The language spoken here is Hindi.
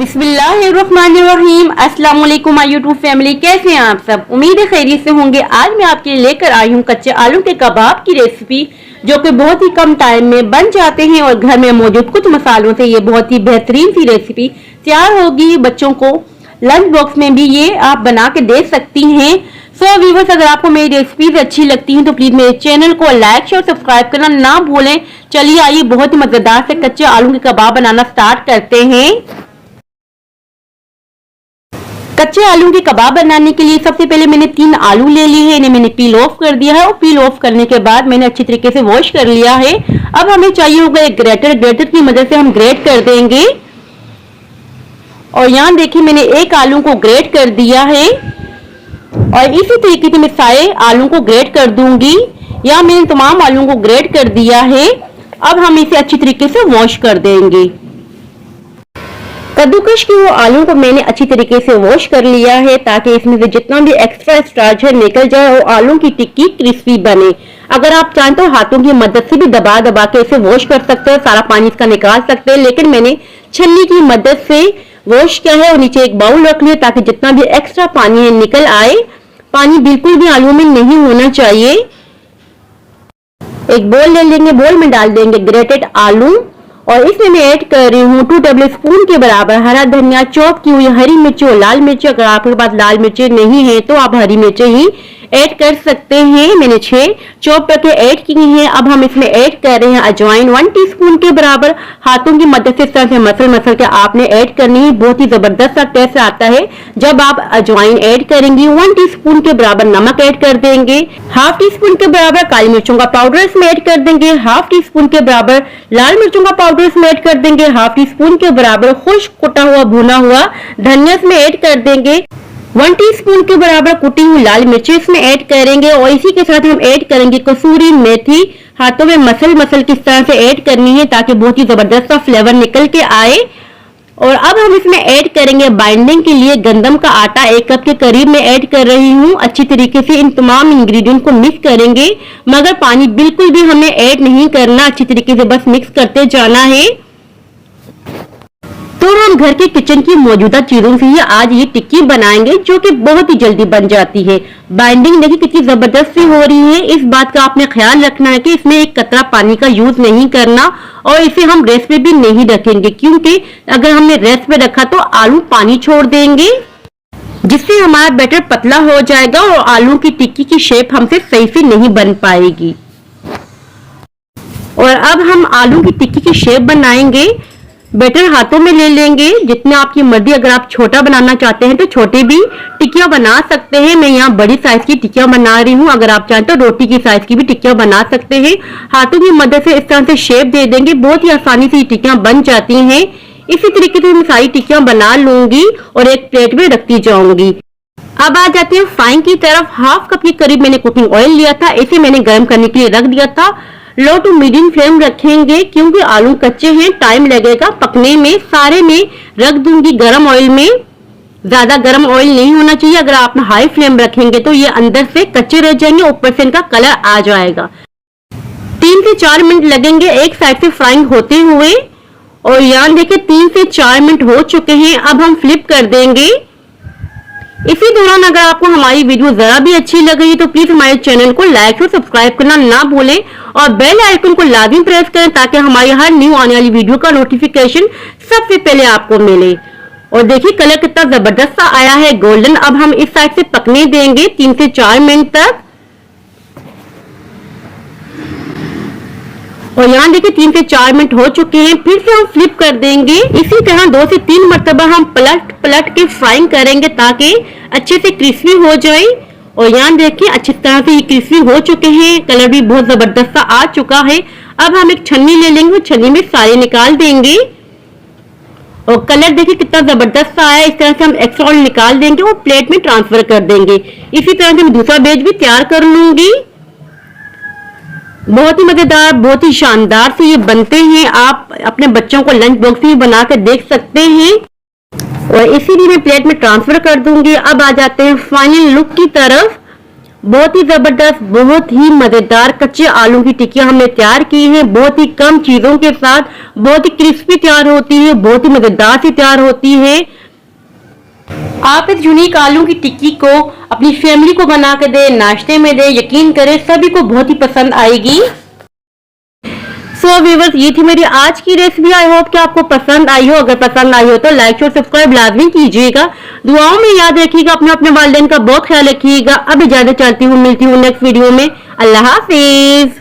बिस्मिल्लाहिर्रहमानिर्रहीम। अस्सलाम वालेकुम माय यूट्यूब फैमिली, कैसे हैं आप सब। उम्मीद है खैरियत से होंगे। आज मैं आपके लिए लेकर आई हूँ कच्चे आलू के कबाब की रेसिपी, जो कि बहुत ही कम टाइम में बन जाते हैं और घर में मौजूद कुछ मसालों से ये बहुत ही बेहतरीन सी रेसिपी तैयार होगी। बच्चों को लंच बॉक्स में भी ये आप बना के दे सकती हैं। सो व्यूअर्स, अगर आपको मेरी रेसिपीज अच्छी लगती हैं तो प्लीज मेरे चैनल को लाइक शेयर सब्सक्राइब करना ना भूलें। चलिए आइए बहुत ही मजेदार से कच्चे आलू के कबाब बनाना स्टार्ट करते हैं। कच्चे आलू के कबाब बनाने के लिए सबसे पहले मैंने 3 आलू ले लिए हैं। इन्हें मैंने पील ऑफ कर दिया है और पील ऑफ करने के बाद मैंने अच्छी तरीके से वॉश कर लिया है। अब हमें चाहिए होगा एक ग्रेटर। ग्रेटर की मदद से हम ग्रेट कर देंगे। और यहाँ देखिए मैंने एक आलू को ग्रेट कर दिया है और इसी तरीके से मैं सारे आलू को ग्रेट कर दूंगी। यहाँ मैंने तमाम आलू को ग्रेट कर दिया है। अब हम इसे अच्छी तरीके से वॉश कर देंगे। कद्दूकश के वो आलू को मैंने अच्छी तरीके से वॉश कर लिया है ताकि इसमें से जितना भी एक्स्ट्रा स्टार्च है निकल जाए और आलू की टिक्की क्रिस्पी बने। अगर आप चाहें तो हाथों की मदद से भी दबा दबा के इसे वॉश कर सकते हैं, सारा पानी इसका निकाल सकते हैं, लेकिन मैंने छन्नी की मदद से वॉश किया है और नीचे एक बाउल रख लिया ताकि जितना भी एक्स्ट्रा पानी है निकल आए। पानी बिल्कुल भी आलू में नहीं होना चाहिए। एक बोल ले लेंगे, बोल में डाल देंगे ग्रेटेड आलू और इसमें मैं ऐड कर रही हूँ 2 टेबल स्पून के बराबर हरा धनिया, चॉप की हुई हरी मिर्ची और लाल मिर्ची। अगर आपके पास लाल मिर्ची नहीं है तो आप हरी मिर्ची ही ऐड कर सकते हैं। मैंने 6 चॉप करके ऐड की हैं। अब हम इसमें ऐड कर रहे हैं अजवाइन 1 टीस्पून के बराबर। हाथों की मदद से इस तरह से मसल के आपने ऐड करनी है। बहुत ही जबरदस्त सा टेस्ट आता है जब आप अजवाइन ऐड करेंगी। 1 टीस्पून के बराबर नमक ऐड कर देंगे। हाफ टी स्पून के बराबर काली मिर्चों का पाउडर इसमें ऐड कर देंगे। हाफ टी स्पून के बराबर लाल मिर्चों का पाउडर इसमें ऐड कर देंगे। हाफ टी स्पून के बराबर खुश्क कुटा हुआ भुना हुआ धनिया इसमें ऐड कर देंगे। 1 टीस्पून के बराबर कुटी हुई लाल मिर्ची इसमें ऐड करेंगे और इसी के साथ हम ऐड करेंगे कसूरी मेथी। हाथों में मसल किस तरह से ऐड करनी है ताकि बहुत ही जबरदस्त सा फ्लेवर निकल के आए। और अब हम इसमें ऐड करेंगे बाइंडिंग के लिए गंदम का आटा 1 कप के करीब में ऐड कर रही हूँ। अच्छी तरीके से इन तमाम इंग्रेडिएंट को मिक्स करेंगे, मगर पानी बिल्कुल भी हमें ऐड नहीं करना। अच्छी तरीके से बस मिक्स करते जाना है। तो हम घर के किचन की मौजूदा चीजों से ही आज ये टिक्की बनाएंगे जो कि बहुत ही जल्दी बन जाती है। बाइंडिंग देखिए कितनी जबरदस्त सी हो रही है। इस बात का आपने ख्याल रखना है कि इसमें एक कतरा पानी का यूज नहीं करना और इसे हम रेस्ट पे भी नहीं रखेंगे, क्योंकि अगर हमने रेस्ट पे रखा तो आलू पानी छोड़ देंगे, जिससे हमारा बैटर पतला हो जाएगा और आलू की टिक्की की शेप हमसे सही से नहीं बन पाएगी। और अब हम आलू की टिक्की की शेप बनाएंगे। बैटर हाथों में ले लेंगे, जितने आपकी मर्जी। अगर आप छोटा बनाना चाहते हैं तो छोटे भी टिक्कियां बना सकते हैं। मैं यहाँ बड़ी साइज की टिक्कियां बना रही हूँ। अगर आप चाहें तो रोटी की साइज की भी टिक्कियां बना सकते हैं। हाथों की मदद से इस तरह से शेप दे देंगे, बहुत ही आसानी से ये टिक्कियां बन जाती हैं। इसी तरीके से मैं सारी टिक्कियां बना लूंगी और एक प्लेट में रखती जाऊंगी। अब आ जाते हैं फ्राइंग की तरफ। हाफ कप के करीब मैंने कुकिंग ऑयल लिया था, इसे मैंने गर्म करने के लिए रख दिया था। लो टू मीडियम फ्लेम रखेंगे क्योंकि आलू कच्चे हैं, टाइम लगेगा पकने में। सारे में रख दूंगी गर्म ऑयल में। ज्यादा गर्म ऑयल नहीं होना चाहिए। अगर आप हाई फ्लेम रखेंगे तो ये अंदर से कच्चे रह जाएंगे, ऊपर से इनका कलर आ जाएगा। 3 से 4 मिनट लगेंगे एक साइड से फ्राइंग होते हुए। और यहाँ देखिए 3 से 4 मिनट हो चुके हैं। अब हम फ्लिप कर देंगे। इसी दौरान अगर आपको हमारी वीडियो जरा भी अच्छी लग रही है तो प्लीज हमारे चैनल को लाइक और सब्सक्राइब करना ना भूलें और बेल आइकन को लाजमी प्रेस करें ताकि हमारी हर न्यू आने वाली वीडियो का नोटिफिकेशन सबसे पहले आपको मिले। और देखिए कलर कितना जबरदस्त सा आया है, गोल्डन। अब हम इस साइड से पकने देंगे 3 से 4 मिनट तक। और यहाँ देखिए 3 से 4 मिनट हो चुके हैं। फिर से हम फ्लिप कर देंगे। इसी तरह 2 से 3 मरतबा हम पलट के फ्राइंग करेंगे ताकि अच्छे से क्रिस्पी हो जाए। और यहाँ देखिए अच्छी तरह से ये क्रिस्पी हो चुके हैं, कलर भी बहुत जबरदस्त सा आ चुका है। अब हम एक छन्नी ले लेंगे, छन्नी में सारे निकाल देंगे। और कलर देखिए कितना जबरदस्त सा आया। इस तरह से हम एक्स्ट्रा ऑयल निकाल देंगे और प्लेट में ट्रांसफर कर देंगे। इसी तरह से मैं दूसरा बैच भी तैयार कर लूंगी। बहुत ही मजेदार, बहुत ही शानदार से ये बनते हैं। आप अपने बच्चों को लंच बॉक्स में बना कर देख सकते हैं। और इसी लिए मैं प्लेट में ट्रांसफर कर दूंगी। अब आ जाते हैं फाइनल लुक की तरफ। बहुत ही जबरदस्त, बहुत ही मजेदार कच्चे आलू की टिक्कियां हमने तैयार की हैं। बहुत ही कम चीजों के साथ बहुत ही क्रिस्पी तैयार होती है, बहुत ही मजेदार सी तैयार होती है। आप इस यूनिक आलू की टिक्की को अपनी फैमिली को बना के दे, नाश्ते में दे, यकीन करें सभी को बहुत ही पसंद आएगी। सो व्यूअर्स, ये थी मेरी आज की रेसिपी। आई होप कि आपको पसंद आई हो। अगर पसंद आई हो तो लाइक और सब्सक्राइब लाजमी कीजिएगा। दुआओं में याद रखिएगा, अपने वालिदैन का बहुत ख्याल रखिएगा। अब इजाजत चाहती हूँ, मिलती हूँ नेक्स्ट वीडियो में। अल्लाह हाफिज।